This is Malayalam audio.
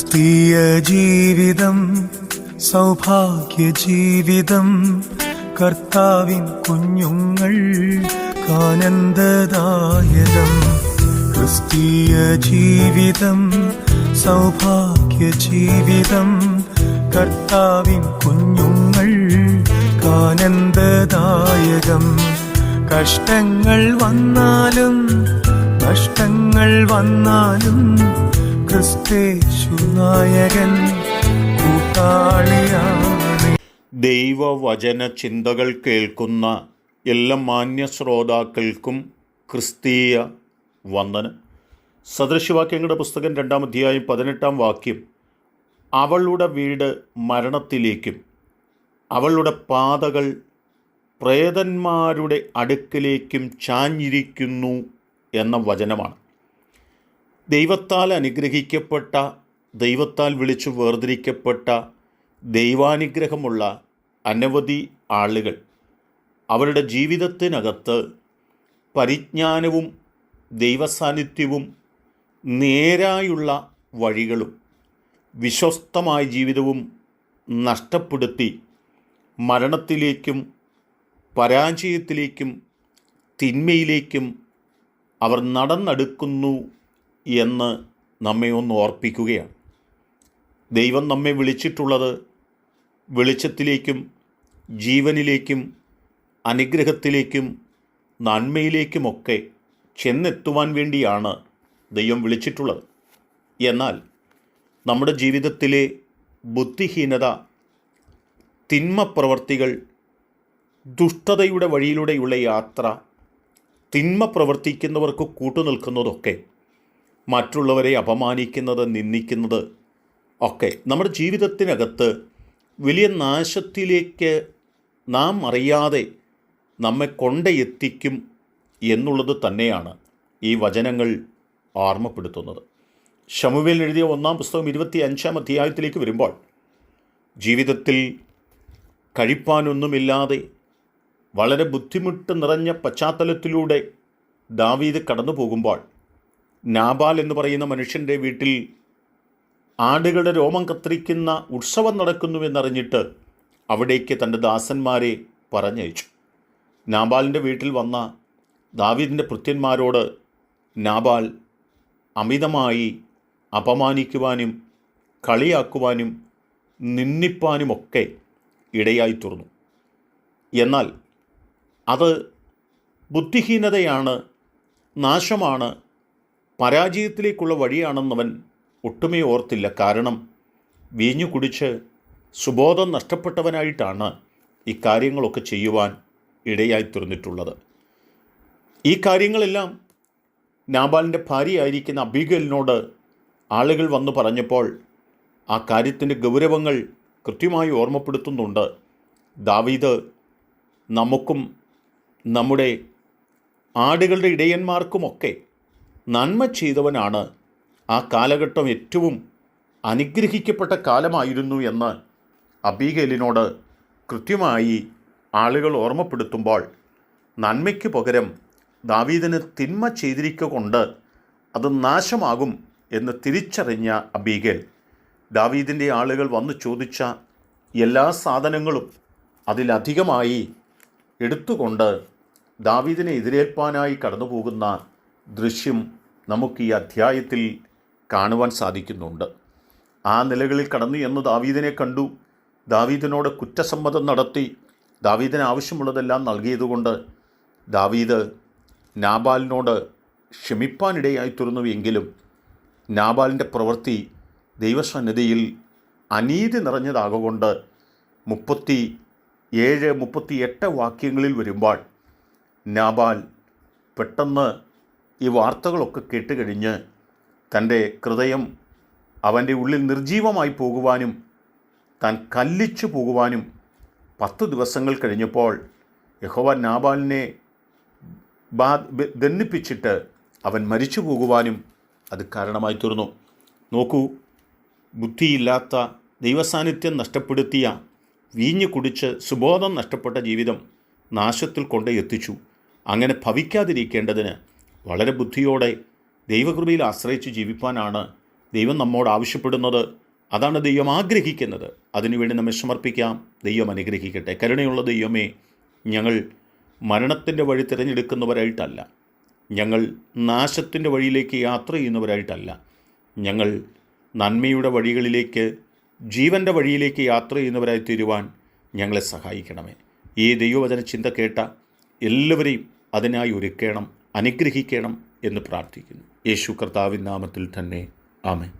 ക്രിസ്തീയ ജീവിതം സൗഭാഗ്യ ജീവിതം, കർത്താവിൻ കുഞ്ഞുങ്ങൾ ആനന്ദദായകം. ക്രിസ്തീയ ജീവിതം സൗഭാഗ്യ ജീവിതം, കർത്താവിൻ കുഞ്ഞുങ്ങൾ ആനന്ദദായകം. കഷ്ടങ്ങൾ വന്നാലും നഷ്ടങ്ങൾ വന്നാലും ക്രിസ്തേശു നായകൻ കൂട്ടാളിയാണ്. ദൈവവചന ചിന്തകൾ കേൾക്കുന്ന എല്ലാ മാന്യ ശ്രോതാക്കൾക്കും ക്രിസ്തീയ വന്ദനം. സദൃശവാക്യങ്ങളുടെ പുസ്തകം 2-ാം അധ്യായം 18-ാം വാക്യം, അവളുടെ വീട് മരണത്തിലേക്കും അവളുടെ പാതകൾ പ്രേതന്മാരുടെ അടുക്കിലേക്കും ചാഞ്ഞിരിക്കുന്നു എന്ന വചനമാണ്. ദൈവത്താൽ അനുഗ്രഹിക്കപ്പെട്ട, ദൈവത്താൽ വിളിച്ചു വേർതിരിക്കപ്പെട്ട, ദൈവാനുഗ്രഹമുള്ള അനവധി ആളുകൾ അവരുടെ ജീവിതത്തിനകത്ത് പരിജ്ഞാനവും ദൈവസാന്നിധ്യവും നേരായുള്ള വഴികളും വിശ്വസ്തമായ ജീവിതവും നഷ്ടപ്പെടുത്തി മരണത്തിലേക്കും പരാജയത്തിലേക്കും തിന്മയിലേക്കും അവർ നടന്നെടുക്കുന്നു എന്ന് നമ്മെ ഒന്ന് ഓർപ്പിക്കുകയാണ്. ദൈവം നമ്മെ വിളിച്ചിട്ടുള്ളത് വെളിച്ചത്തിലേക്കും ജീവനിലേക്കും അനുഗ്രഹത്തിലേക്കും നന്മയിലേക്കുമൊക്കെ ചെന്നെത്തുവാൻ വേണ്ടിയാണ് ദൈവം വിളിച്ചിട്ടുള്ളത്. എന്നാൽ നമ്മുടെ ജീവിതത്തിലെ ബുദ്ധിഹീനത, തിന്മ പ്രവർത്തികൾ, ദുഷ്ടതയുടെ വഴിയിലൂടെയുള്ള യാത്ര, തിന്മ പ്രവർത്തിക്കുന്നവർക്ക് കൂട്ടുനിൽക്കുന്നതൊക്കെ, മറ്റുള്ളവരെ അപമാനിക്കുന്നത്, നിന്ദിക്കുന്നത് ഒക്കെ നമ്മുടെ ജീവിതത്തിനകത്ത് വലിയ നാശത്തിലേക്ക് നാം അറിയാതെ നമ്മെ കൊണ്ടെത്തിക്കും എന്നുള്ളത് തന്നെയാണ് ഈ വചനങ്ങൾ ഓർമ്മപ്പെടുത്തുന്നത്. ശമൂവേൽ എഴുതിയ 1-ാം പുസ്തകം 25-ാം അധ്യായത്തിലേക്ക് വരുമ്പോൾ, ജീവിതത്തിൽ കഴിപ്പാനൊന്നുമില്ലാതെ വളരെ ബുദ്ധിമുട്ട് നിറഞ്ഞ പശ്ചാത്തലത്തിലൂടെ ദാവീദ് കടന്നു പോകുമ്പോൾ, നാബാൽ എന്ന് പറയുന്ന മനുഷ്യൻ്റെ വീട്ടിൽ ആടുകളുടെ രോമം കത്തിരിക്കുന്ന ഉത്സവം നടക്കുന്നുവെന്നറിഞ്ഞിട്ട് അവിടേക്ക് തൻ്റെ ദാസന്മാരെ പറഞ്ഞയച്ചു. നാബാലിൻ്റെ വീട്ടിൽ വന്ന ദാവീദിൻ്റെ ഭൃത്യന്മാരോട് നാബാൽ അമിതമായി അപമാനിക്കുവാനും കളിയാക്കുവാനും നിന്ദിപ്പാനുമൊക്കെ ഇടയായി തീർന്നു. എന്നാൽ അത് ബുദ്ധിഹീനതയാണ്, നാശമാണ്, പരാജയത്തിലേക്കുള്ള വഴിയാണെന്നവൻ ഒട്ടുമേ ഓർത്തില്ല. കാരണം വീഞ്ഞു കുടിച്ച് സുബോധം നഷ്ടപ്പെട്ടവനായിട്ടാണ് ഈ കാര്യങ്ങളൊക്കെ ചെയ്യുവാൻ ഇടയായി തീർന്നിട്ടുള്ളത്. ഈ കാര്യങ്ങളെല്ലാം നാബാലിൻ്റെ ഭാര്യയായിരിക്കുന്ന അബീഗലിനോട് ആളുകൾ വന്നു പറഞ്ഞപ്പോൾ ആ കാര്യത്തിൻ്റെ ഗൗരവങ്ങൾ കൃത്യമായി ഓർമ്മപ്പെടുത്തുന്നുണ്ട്. ദാവീദ് നമുക്കും നമ്മുടെ ആടുകളുടെ ഇടയന്മാർക്കുമൊക്കെ നന്മ ചെയ്തവനാണ്. ആ കാലഘട്ടം ഏറ്റവും അനുഗ്രഹിക്കപ്പെട്ട കാലമായിരുന്നു എന്ന് അബീഗേലിനോട് കൃത്യമായി ആളുകൾ ഓർമ്മപ്പെടുത്തുമ്പോൾ, നന്മയ്ക്ക് പകരം ദാവീദിന് തിന്മ ചെയ്തിരിക്കൊണ്ട് അത് നാശമാകും എന്ന് തിരിച്ചറിഞ്ഞ അബീഗേൽ ദാവീദിൻ്റെ ആളുകൾ വന്നു ചോദിച്ച എല്ലാ സാധനങ്ങളും അതിലധികമായി എടുത്തുകൊണ്ട് ദാവീദിനെ എതിരേൽപ്പാനായി കടന്നു പോകുന്ന ദൃശ്യം നമുക്ക് ഈ അധ്യായത്തിൽ കാണുവാൻ സാധിക്കുന്നുണ്ട്. ആ നിലകളിൽ കടന്നു എന്ന് ദാവീദിനെ കണ്ടു. ദാവീദിനോട് കുറ്റസമ്മതം നടത്തി ദാവീദിന് ആവശ്യമുള്ളതെല്ലാം നൽകിയതുകൊണ്ട് ദാവീദ് നാബാലിനോട് ക്ഷമിപ്പാനിടയായി തീർന്നുവെങ്കിലും നാബാലിൻ്റെ പ്രവൃത്തി ദൈവസന്നിധിയിൽ അനീതി നിറഞ്ഞതാകൊണ്ട് 37-38 വാക്യങ്ങളിൽ വരുമ്പോൾ നാബാൽ പെട്ടെന്ന് ഈ വാർത്തകളൊക്കെ കേട്ടുകഴിഞ്ഞ് തൻ്റെ ഹൃദയം അവൻ്റെ ഉള്ളിൽ നിർജീവമായി പോകുവാനും താൻ കല്ലിച്ചു പോകുവാനും 10 ദിവസങ്ങൾ കഴിഞ്ഞപ്പോൾ യഹോവ നാബാലിനെ ദണ്ഡിപ്പിച്ചിട്ട് അവൻ മരിച്ചു പോകുവാനും അത് കാരണമായി തീർന്നു. നോക്കൂ, ബുദ്ധിയില്ലാത്ത, ദൈവസാന്നിധ്യം നഷ്ടപ്പെടുത്തിയ, വീഞ്ഞു കുടിച്ച് സുബോധം നഷ്ടപ്പെട്ട ജീവിതം നാശത്തിൽ കൊണ്ടേ എത്തിച്ചു. അങ്ങനെ ഭവിക്കാതിരിക്കേണ്ടതിന് വളരെ ബുദ്ധിയോടെ ദൈവകൃപയിൽ ആശ്രയിച്ച് ജീവിപ്പാനാണ് ദൈവം നമ്മോട് ആവശ്യപ്പെടുന്നത്, അതാണ് ദൈവം ആഗ്രഹിക്കുന്നത്. അതിനുവേണ്ടി നമ്മെ സമർപ്പിക്കാം. ദൈവം അനുഗ്രഹിക്കട്ടെ. കരുണയുള്ള ദൈവമേ, ഞങ്ങൾ മരണത്തിൻ്റെ വഴി തിരഞ്ഞെടുക്കുന്നവരായിട്ടല്ല, ഞങ്ങൾ നാശത്തിൻ്റെ വഴിയിലേക്ക് യാത്ര ചെയ്യുന്നവരായിട്ടല്ല, ഞങ്ങൾ നന്മയുടെ വഴികളിലേക്ക്, ജീവൻ്റെ വഴിയിലേക്ക് യാത്ര ചെയ്യുന്നവരായി തീരുവാൻ ഞങ്ങളെ സഹായിക്കണമേ. ഈ ദൈവവചന ചിന്ത കേട്ട എല്ലാവരെയും അതിനായി ഒരുക്കണം, അനുഗ്രഹിക്കണം എന്ന് പ്രാർത്ഥിക്കുന്നു. യേശു കർത്താവിൻ നാമത്തിൽ തന്നെ. ആമേൻ.